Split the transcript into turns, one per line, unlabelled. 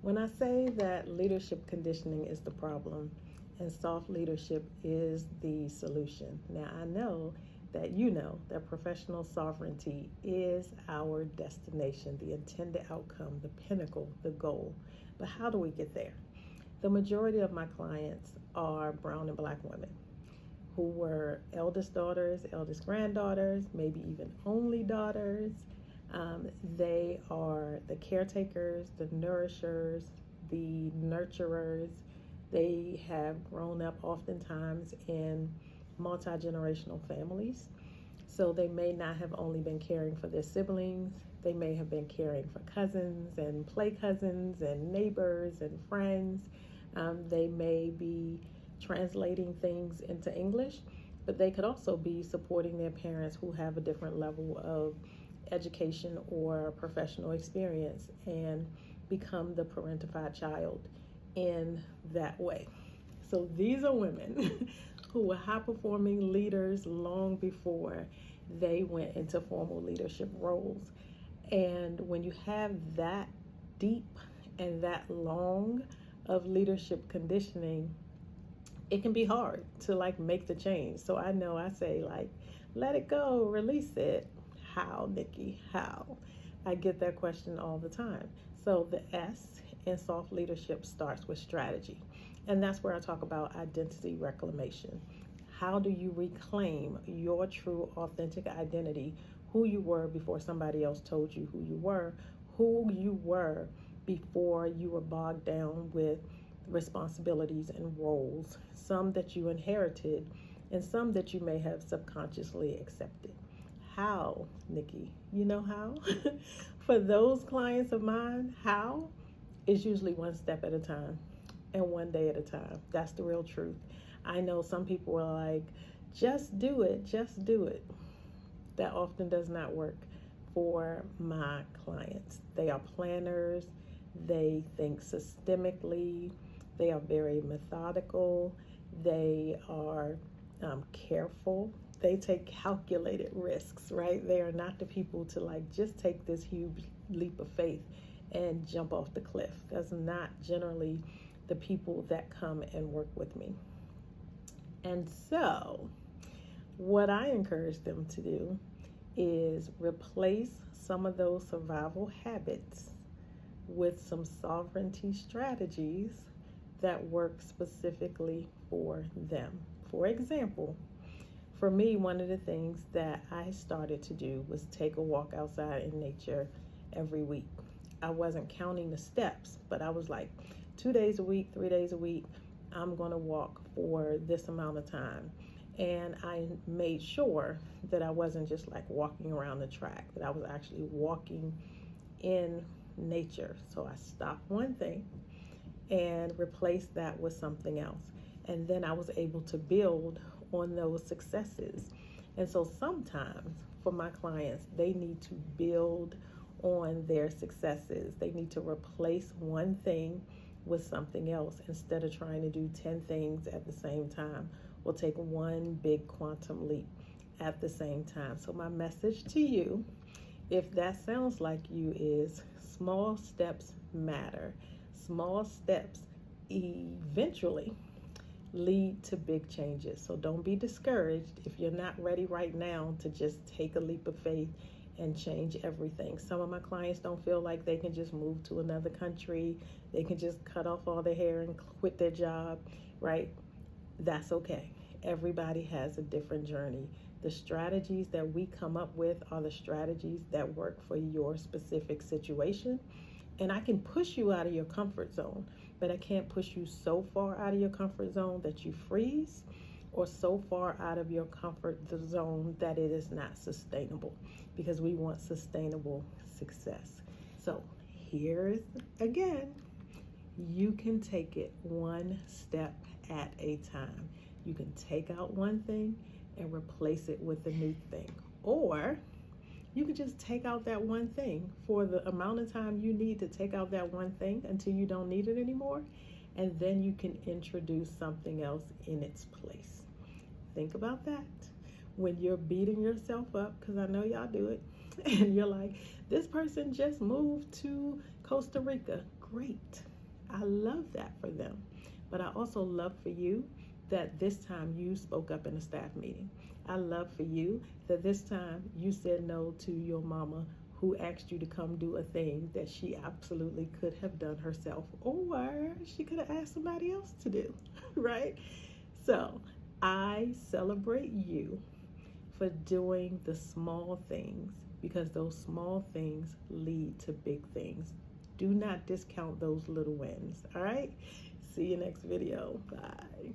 When I say that leadership conditioning is the problem and soft leadership is the solution, now I know that you know that professional sovereignty is our destination, the intended outcome, the pinnacle, the goal. But how do we get there? The majority of my clients are brown and black women who were eldest daughters, eldest granddaughters, maybe even only daughters. They are the caretakers, the nourishers, the nurturers. They have grown up oftentimes in multi generational families. So they may not have only been caring for their siblings, they may have been caring for cousins and play cousins and neighbors and friends. They may be translating things into English, but they could also be supporting their parents who have a different level of education or professional experience and become the parentified child in that way. So these are women who were high performing leaders long before they went into formal leadership roles. And when you have that deep and that long of leadership conditioning, it can be hard to like make the change. So I know I say like, let it go, release it. How, Nicki? How? I get that question all the time. So the S in soft leadership starts with strategy. And that's where I talk about identity reclamation. How do you reclaim your true, authentic identity, who you were before somebody else told you who you were before you were bogged down with responsibilities and roles, some that you inherited and some that you may have subconsciously accepted. How, Nicki? You know how? For those clients of mine, how is usually one step at a time and one day at a time. That's the real truth. I know some people are like, just do it, just do it. That often does not work for my clients. They are planners, they think systemically, they are very methodical, they are careful, they take calculated risks, right? They are not the people to like just take this huge leap of faith and jump off the cliff. That's not generally the people that come and work with me. And so, what I encourage them to do is replace some of those survival habits with some sovereignty strategies that work specifically for them. For example, for me, one of the things that I started to do was take a walk outside in nature every week. I wasn't counting the steps, but I was like, 2 days a week, 3 days a week, I'm going to walk for this amount of time. And I made sure that I wasn't just like walking around the track, that I was actually walking in nature. So I stopped one thing and replaced that with something else. And then I was able to build on those successes. And so sometimes for my clients, they need to build on their successes. They need to replace one thing with something else instead of trying to do 10 things at the same time. We'll take one big quantum leap at the same time. So my message to you, if that sounds like you, is small steps matter. Small steps eventually lead to big changes. So don't be discouraged if you're not ready right now to just take a leap of faith and change everything. Some of my clients don't feel like they can just move to another country. They can just cut off all their hair and quit their job, right? That's okay. Everybody has a different journey. The strategies that we come up with are the strategies that work for your specific situation. And I can push you out of your comfort zone, but I can't push you so far out of your comfort zone that you freeze, or so far out of your comfort zone that it is not sustainable, because we want sustainable success. So here's again, you can take it one step at a time. You can take out one thing and replace it with a new thing. Or you can just take out that one thing for the amount of time you need to take out that one thing until you don't need it anymore. And then you can introduce something else in its place. Think about that. When you're beating yourself up, because I know y'all do it, and you're like, this person just moved to Costa Rica. great. I love that for them. But I also love for you that this time you spoke up in a staff meeting. I love for you that this time you said no to your mama who asked you to come do a thing that she absolutely could have done herself, or she could have asked somebody else to do, right? So I celebrate you for doing the small things, because those small things lead to big things. Do not discount those little wins, all right? See you next video. Bye.